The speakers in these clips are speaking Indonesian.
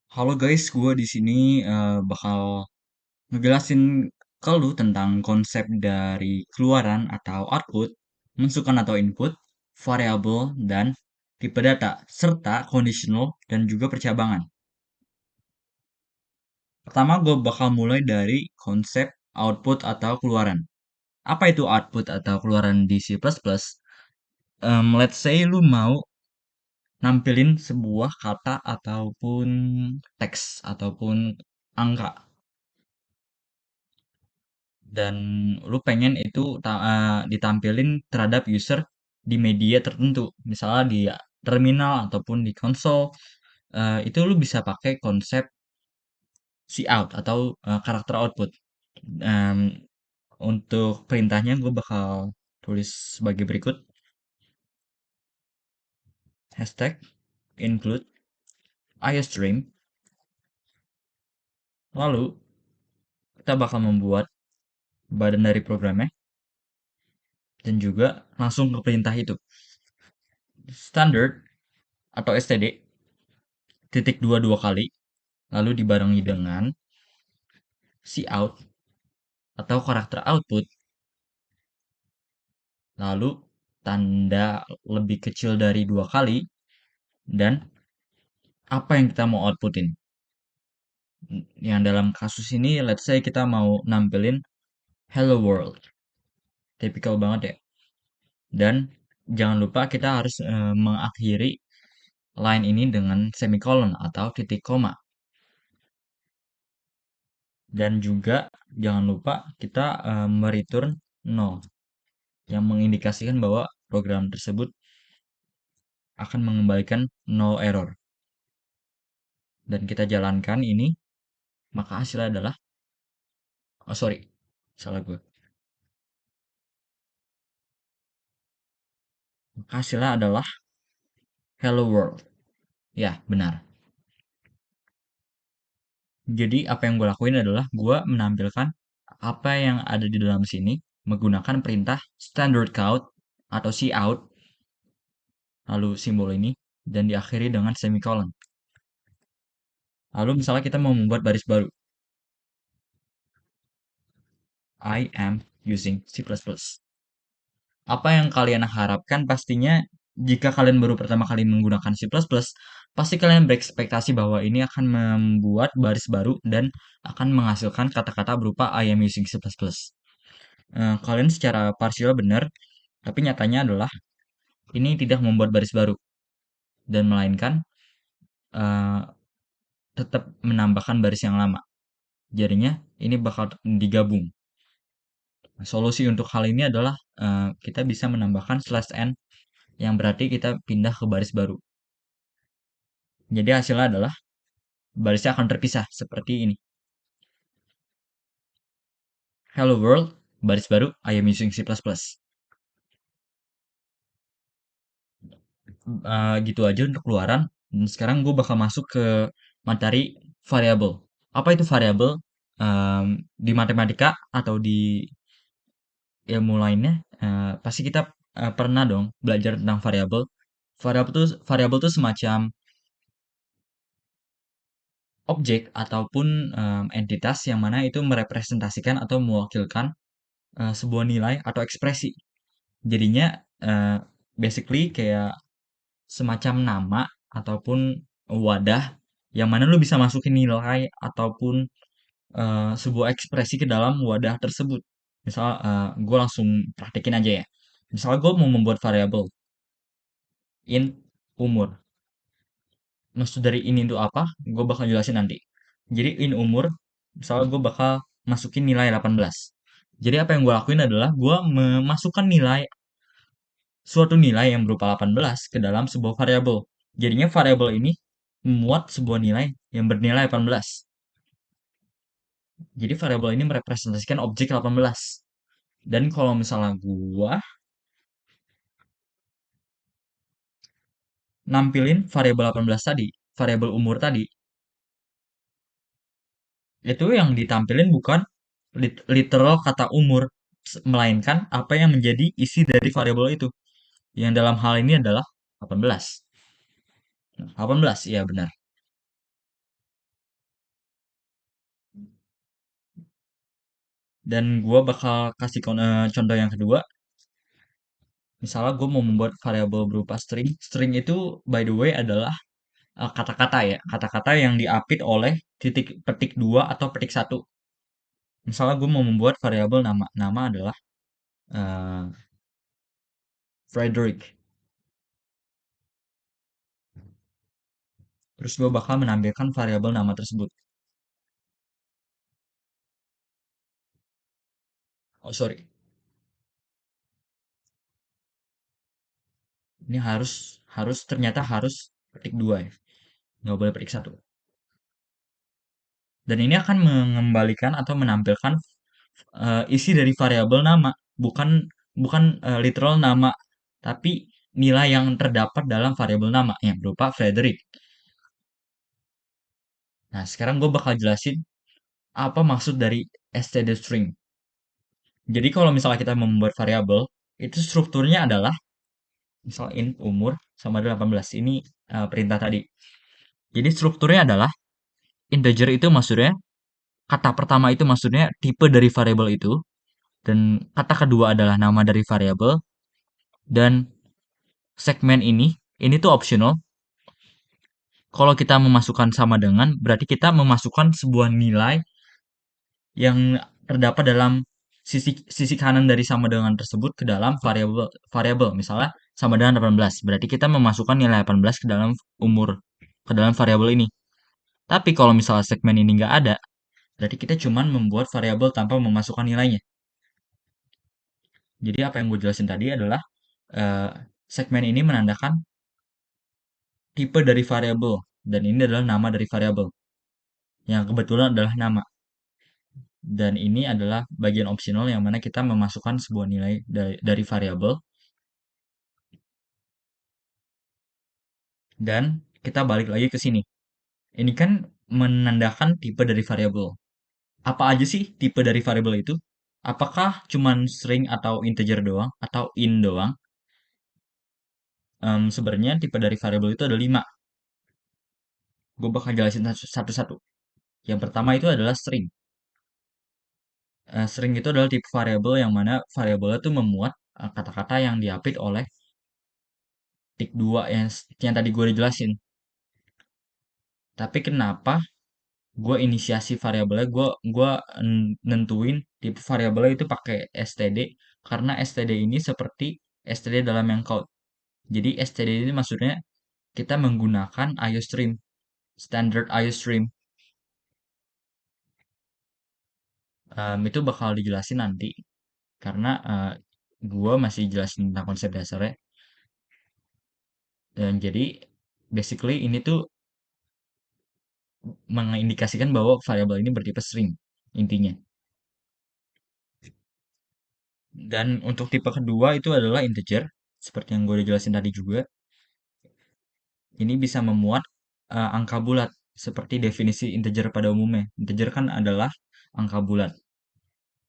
Halo guys, gue di sini bakal ngejelasin ke lu tentang konsep dari keluaran atau output, masukan atau input, variabel, dan tipe data, serta conditional dan juga percabangan. Pertama, gue bakal mulai dari konsep output atau keluaran. Apa itu output atau keluaran di C++? Let's say lu mau nampilin sebuah kata ataupun teks ataupun angka dan lu pengen itu ditampilin terhadap user di media tertentu, misalnya di terminal ataupun di konsol. Itu lu bisa pakai konsep cout atau karakter output. Em, untuk perintahnya gue bakal tulis sebagai berikut: hashtag include iostream. Lalu kita bakal membuat badan dari programnya dan juga langsung ke perintah itu, standard atau std titik dua kali, lalu dibarengi dengan cout atau karakter output, lalu tanda lebih kecil dari dua kali, dan apa yang kita mau outputin. Yang dalam kasus ini, let's say kita mau nampilin hello world. Tipikal banget ya. Dan jangan lupa kita harus mengakhiri line ini dengan semicolon atau titik koma. Dan juga jangan lupa kita mereturn 0 yang mengindikasikan bahwa program tersebut akan mengembalikan no error. Dan kita jalankan ini, maka hasilnya adalah, oh sorry, salah gue. Maka hasilnya adalah hello world. Ya, benar. Jadi apa yang gue lakuin adalah gue menampilkan apa yang ada di dalam sini menggunakan perintah standard count atau cout, lalu simbol ini, dan diakhiri dengan semicolon. Lalu misalnya kita mau membuat baris baru. I am using C++. Apa yang kalian harapkan pastinya jika kalian baru pertama kali menggunakan C++, pasti kalian berekspektasi bahwa ini akan membuat baris baru dan akan menghasilkan kata-kata berupa I am using C++. Kalian secara parsial benar, tapi nyatanya adalah ini tidak membuat baris baru dan melainkan eh, tetap menambahkan baris yang lama. Jadinya ini bakal digabung. Solusi untuk hal ini adalah kita bisa menambahkan slash n yang berarti kita pindah ke baris baru. Jadi hasilnya adalah barisnya akan terpisah seperti ini. Hello world, baris baru, I am using C++. Gitu aja untuk keluaran. Dan sekarang gue bakal masuk ke materi variabel. Apa itu variabel? Di matematika atau di ilmu lainnya, pasti kita pernah dong belajar tentang variabel. Variabel tuh semacam objek ataupun entitas yang mana itu merepresentasikan atau mewakilkan sebuah nilai atau ekspresi. Jadinya eh, basically kayak semacam nama ataupun wadah yang mana lu bisa masukin nilai ataupun sebuah ekspresi ke dalam wadah tersebut. Misal gue langsung praktekin aja ya. Misal gue mau membuat variabel int umur. Maksud dari ini itu apa? Gue bakal jelasin nanti. Jadi int umur, misalnya gue bakal masukin nilai 18. Jadi apa yang gue lakuin adalah gue memasukkan suatu nilai yang berupa 18 ke dalam sebuah variabel. Jadinya variabel ini memuat sebuah nilai yang bernilai 18. Jadi variabel ini merepresentasikan objek 18. Dan kalau misalnya gua nampilin variabel 18 tadi, variabel umur tadi, itu yang ditampilin bukan literal kata umur, melainkan apa yang menjadi isi dari variabel itu. Yang dalam hal ini adalah 18. 18, iya benar. Dan gua bakal kasih contoh yang kedua. Misalnya gue mau membuat variabel berupa string. String itu by the way adalah kata-kata ya. Kata-kata yang diapit oleh titik petik dua atau petik satu. Misalnya gue mau membuat variabel nama. Nama adalah eh, Frederick. Terus gue bakal menampilkan variabel nama tersebut. Oh sorry, ini harus harus ternyata harus petik dua ya. Nggak boleh petik satu. Dan ini akan mengembalikan atau menampilkan isi dari variabel nama, bukan bukan literal nama, tapi nilai yang terdapat dalam variabel nama yang berupa Frederick. Nah, sekarang gue bakal jelasin apa maksud dari std string. Jadi kalau misalnya kita membuat variabel, itu strukturnya adalah misal int umur sama 18. Ini perintah tadi. Jadi strukturnya adalah integer itu maksudnya kata pertama itu maksudnya tipe dari variabel itu, dan kata kedua adalah nama dari variabel, dan segmen ini tuh optional. Kalau kita memasukkan sama dengan, berarti kita memasukkan sebuah nilai yang terdapat dalam sisi sisi kanan dari sama dengan tersebut ke dalam variabel variabel. Misalnya sama dengan 18. Berarti kita memasukkan nilai 18 ke dalam umur, ke dalam variabel ini. Tapi kalau misalnya segmen ini nggak ada, berarti kita cuman membuat variabel tanpa memasukkan nilainya. Jadi apa yang gue jelasin tadi adalah eh, segmen ini menandakan tipe dari variabel, dan ini adalah nama dari variabel yang kebetulan adalah nama. Dan ini adalah bagian opsional yang mana kita memasukkan sebuah nilai dari variabel, dan kita balik lagi ke sini. Ini kan menandakan tipe dari variabel. Apa aja sih tipe dari variabel itu? Apakah cuman string atau integer doang atau int doang? Sebenarnya tipe dari variabel itu ada 5. Gue bakal jelasin satu-satu. Yang pertama itu adalah string. String itu adalah tipe variabel yang mana variabelnya itu memuat kata-kata yang diapit oleh tik 2 yang tadi gue udah jelasin. Tapi kenapa gue inisiasi variabelnya, gue nentuin tipe variabelnya itu pakai std, karena std ini seperti std dalam yang code. Jadi std ini maksudnya kita menggunakan iostream, standard iostream. Itu bakal dijelasin nanti karena gue masih jelasin tentang konsep dasarnya. Dan jadi basically ini tuh mengindikasikan bahwa variabel ini bertipe string intinya. Dan untuk tipe kedua itu adalah integer, seperti yang gue udah jelasin tadi juga. Ini bisa memuat angka bulat, seperti definisi integer pada umumnya. Integer kan adalah angka bulat.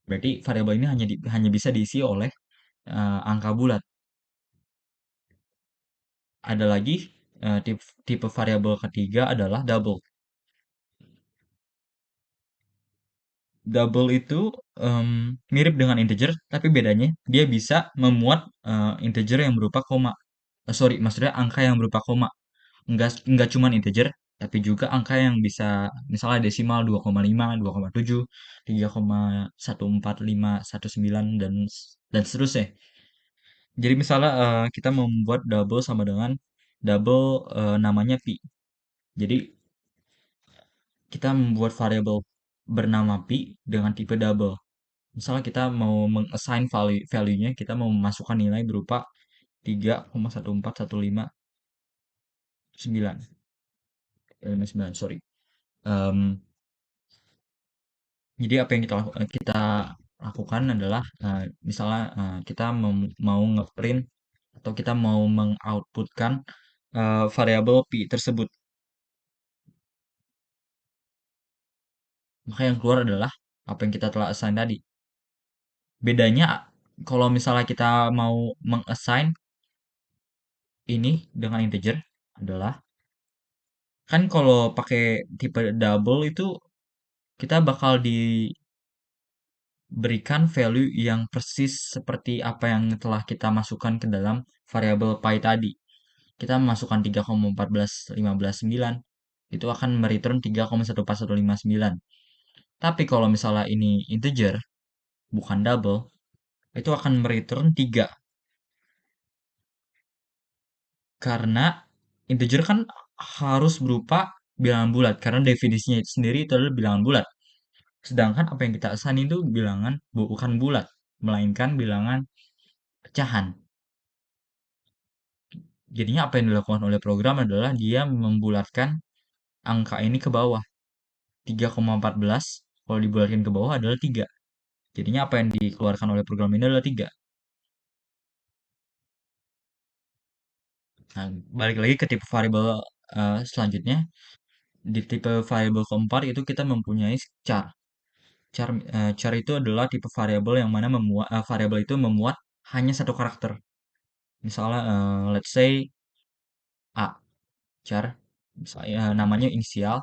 Berarti variabel ini hanya bisa diisi oleh angka bulat. Ada lagi tipe variabel ketiga adalah double. Double itu mirip dengan integer, tapi bedanya dia bisa memuat integer yang berupa koma. Sorry, maksudnya angka yang berupa koma. Enggak cuman integer, tapi juga angka yang bisa misalnya desimal 2,5, 2,7, 3,145119 dan seterusnya. Jadi misalnya kita membuat double sama dengan double namanya pi. Jadi kita membuat variabel bernama pi dengan tipe double. Misalnya kita mau meng-assign value-nya, kita mau memasukkan nilai berupa 3,14159. 9, sorry. Em, jadi apa yang kita lakukan adalah misalnya kita mau ngeprint atau kita mau mengoutputkan variabel pi tersebut. Maka yang keluar adalah apa yang kita telah assign tadi. Bedanya kalau misalnya kita mau meng-assign ini dengan integer adalah, kan kalau pakai tipe double itu kita bakal berikan value yang persis seperti apa yang telah kita masukkan ke dalam variabel pi tadi. Kita memasukkan 3,141599, itu akan mereturn 3,14159. Tapi kalau misalnya ini integer, bukan double, itu akan mereturn 3. Karena integer kan harus berupa bilangan bulat, karena definisinya itu sendiri itu adalah bilangan bulat. Sedangkan apa yang kita assign itu bilangan bukan bulat, melainkan bilangan pecahan. Jadinya apa yang dilakukan oleh program adalah dia membulatkan angka ini ke bawah. 3,14 kalau dibulatkan ke bawah adalah 3. Jadinya apa yang dikeluarkan oleh program ini adalah 3. Nah, balik lagi ke tipe variabel selanjutnya. Di tipe variabel keempat itu kita mempunyai char. Char itu adalah tipe variabel yang mana variabel itu memuat hanya satu karakter. Misalnya, let's say A, char, misalnya namanya inisial,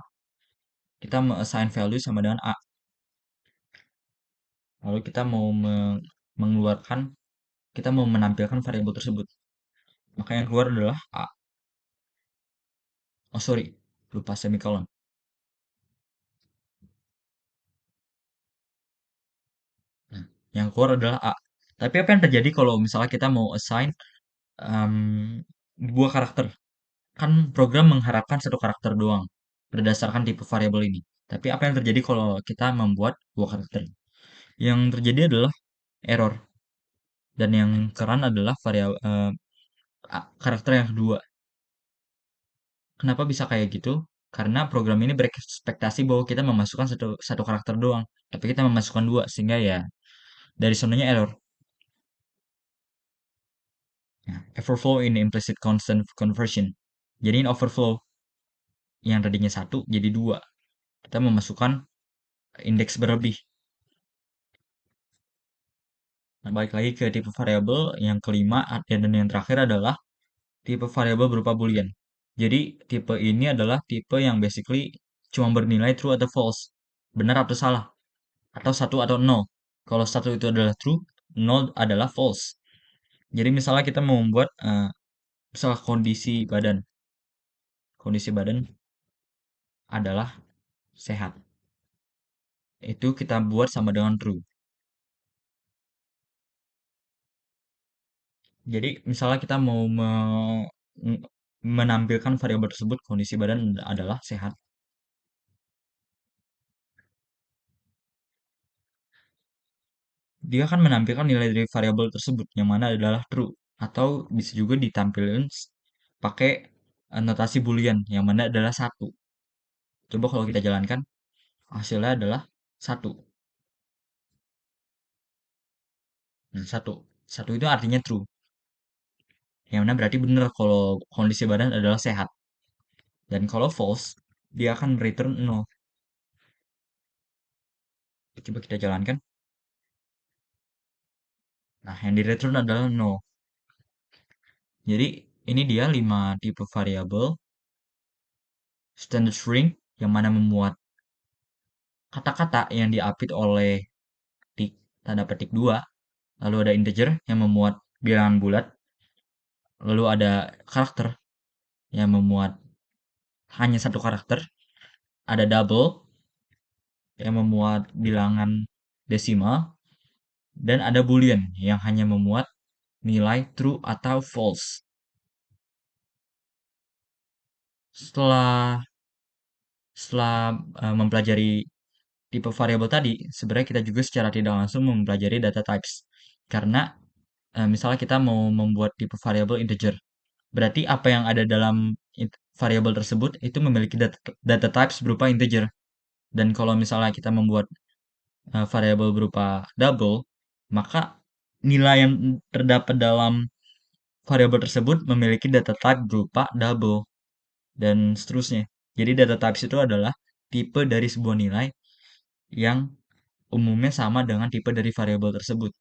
kita assign value sama dengan A. Lalu kita mau mengeluarkan, kita mau menampilkan variabel tersebut. Maka yang keluar adalah A. Oh sorry, lupa semicolon. Nah, yang keluar adalah A. Tapi apa yang terjadi kalau misalnya kita mau assign dua karakter? Kan program mengharapkan satu karakter doang berdasarkan tipe variabel ini. Tapi apa yang terjadi kalau kita membuat dua karakter? Yang terjadi adalah error. Dan yang keren adalah karakter yang kedua. Kenapa bisa kayak gitu? Karena program ini berekspektasi bahwa kita memasukkan satu karakter doang. Tapi kita memasukkan dua, sehingga ya dari sonanya error. Nah, overflow in implicit constant conversion. Jadi ini overflow. Yang tadinya satu jadi dua. Kita memasukkan indeks berlebih. Nah, balik lagi ke tipe variabel yang kelima dan yang terakhir adalah tipe variabel berupa boolean. Jadi tipe ini adalah tipe yang basically cuma bernilai true atau false, benar atau salah, atau satu atau nol. Kalau satu itu adalah true, nol adalah false. Jadi misalnya kita mau membuat misalnya kondisi badan adalah sehat. Itu kita buat sama dengan true. Jadi misalnya kita mau menampilkan variabel tersebut kondisi badan adalah sehat. Dia akan menampilkan nilai dari variabel tersebut yang mana adalah true atau bisa juga ditampilkan pakai notasi boolean yang mana adalah satu. Coba kalau kita jalankan hasilnya adalah satu. Nah, satu. Satu itu artinya true. Yang mana berarti benar kalau kondisi badan adalah sehat. Dan kalau false, dia akan return 0. Coba kita jalankan. Nah, yang di return adalah 0. Jadi, ini dia 5 tipe variabel standard string yang mana memuat kata-kata yang diapit oleh tanda petik 2. Lalu ada integer yang memuat bilangan bulat. Lalu ada karakter yang memuat hanya satu karakter. Ada double yang memuat bilangan desimal. Dan ada boolean yang hanya memuat nilai true atau false. Setelah setelah mempelajari tipe variabel tadi, sebenarnya kita juga secara tidak langsung mempelajari data types. Karena misalnya kita mau membuat tipe variabel integer, berarti apa yang ada dalam variabel tersebut itu memiliki data types berupa integer. Dan kalau misalnya kita membuat variabel berupa double, maka nilai yang terdapat dalam variabel tersebut memiliki data type berupa double dan seterusnya. Jadi data types itu adalah tipe dari sebuah nilai yang umumnya sama dengan tipe dari variabel tersebut.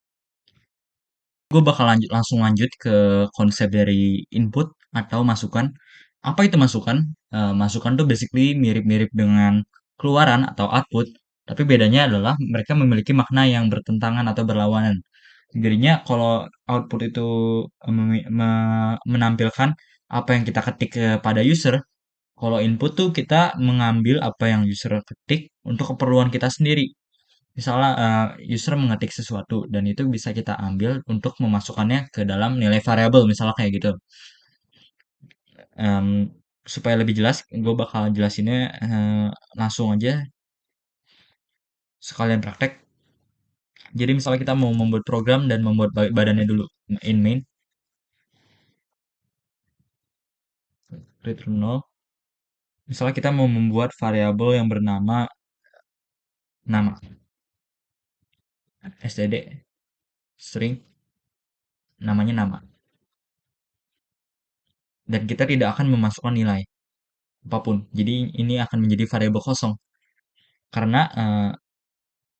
Gue bakal langsung lanjut ke konsep dari input atau masukan. Apa itu masukan? Masukan tuh basically mirip-mirip dengan keluaran atau output. Tapi bedanya adalah mereka memiliki makna yang bertentangan atau berlawanan. Jadinya kalau output itu menampilkan apa yang kita ketik kepada user, kalau input tuh kita mengambil apa yang user ketik untuk keperluan kita sendiri. Misalnya user mengetik sesuatu dan itu bisa kita ambil untuk memasukkannya ke dalam nilai variabel, misalnya kayak gitu. Em, supaya lebih jelas, gue bakal jelasinnya langsung aja sekalian praktek. Jadi misalnya kita mau membuat program dan membuat badannya dulu in main, return null. Misalnya kita mau membuat variabel yang bernama nama, std, string, namanya nama. Dan kita tidak akan memasukkan nilai apapun. Jadi ini akan menjadi variabel kosong. Karena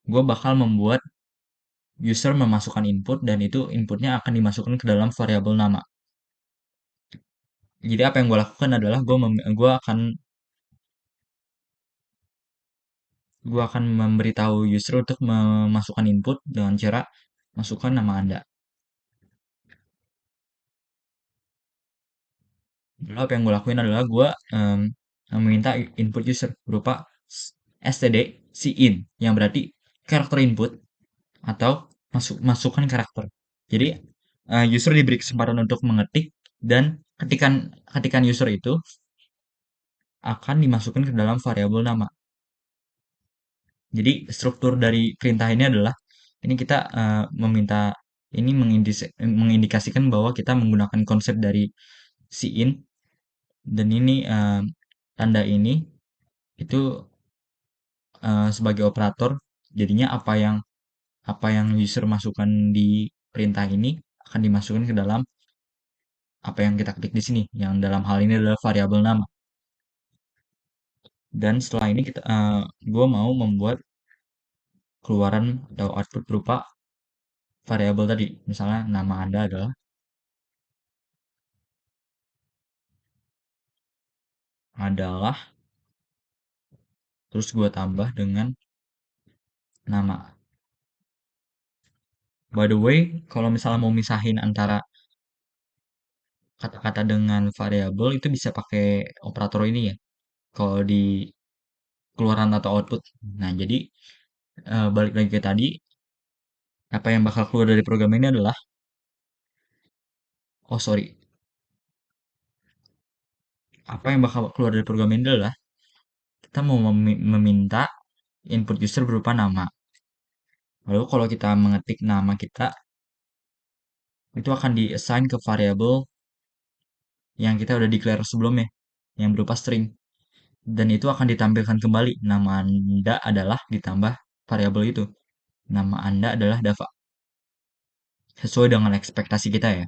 gue bakal membuat user memasukkan input dan itu inputnya akan dimasukkan ke dalam variabel nama. Jadi apa yang gue lakukan adalah gue akan memberitahu user untuk memasukkan input dengan cara masukkan nama Anda. Lalu apa yang gue lakuin adalah gue meminta input user berupa std in yang berarti karakter input atau masukkan karakter. Jadi user diberi kesempatan untuk mengetik dan ketikan ketikan user itu akan dimasukkan ke dalam variabel nama. Jadi struktur dari perintah ini adalah ini kita meminta ini mengindikasikan bahwa kita menggunakan konsep dari in dan ini tanda ini itu sebagai operator. Jadinya apa yang user masukkan di perintah ini akan dimasukkan ke dalam apa yang kita klik di sini, yang dalam hal ini adalah variabel nama. Dan setelah ini gue mau membuat keluaran atau output berupa variabel tadi. Misalnya nama Anda adalah terus gue tambah dengan nama. By the way, kalau misalnya mau misahin antara kata-kata dengan variabel itu bisa pakai operator ini ya. Kalau di keluaran atau output. Nah, jadi balik lagi ke tadi, apa yang bakal keluar dari program ini adalah, oh sorry, apa yang bakal keluar dari program ini adalah kita mau meminta input user berupa nama. Lalu kalau kita mengetik nama kita, itu akan di-assign ke variabel yang kita udah declare sebelumnya, yang berupa string. Dan itu akan ditampilkan kembali. Nama Anda adalah ditambah variabel itu. Nama Anda adalah Dava. Sesuai dengan ekspektasi kita ya.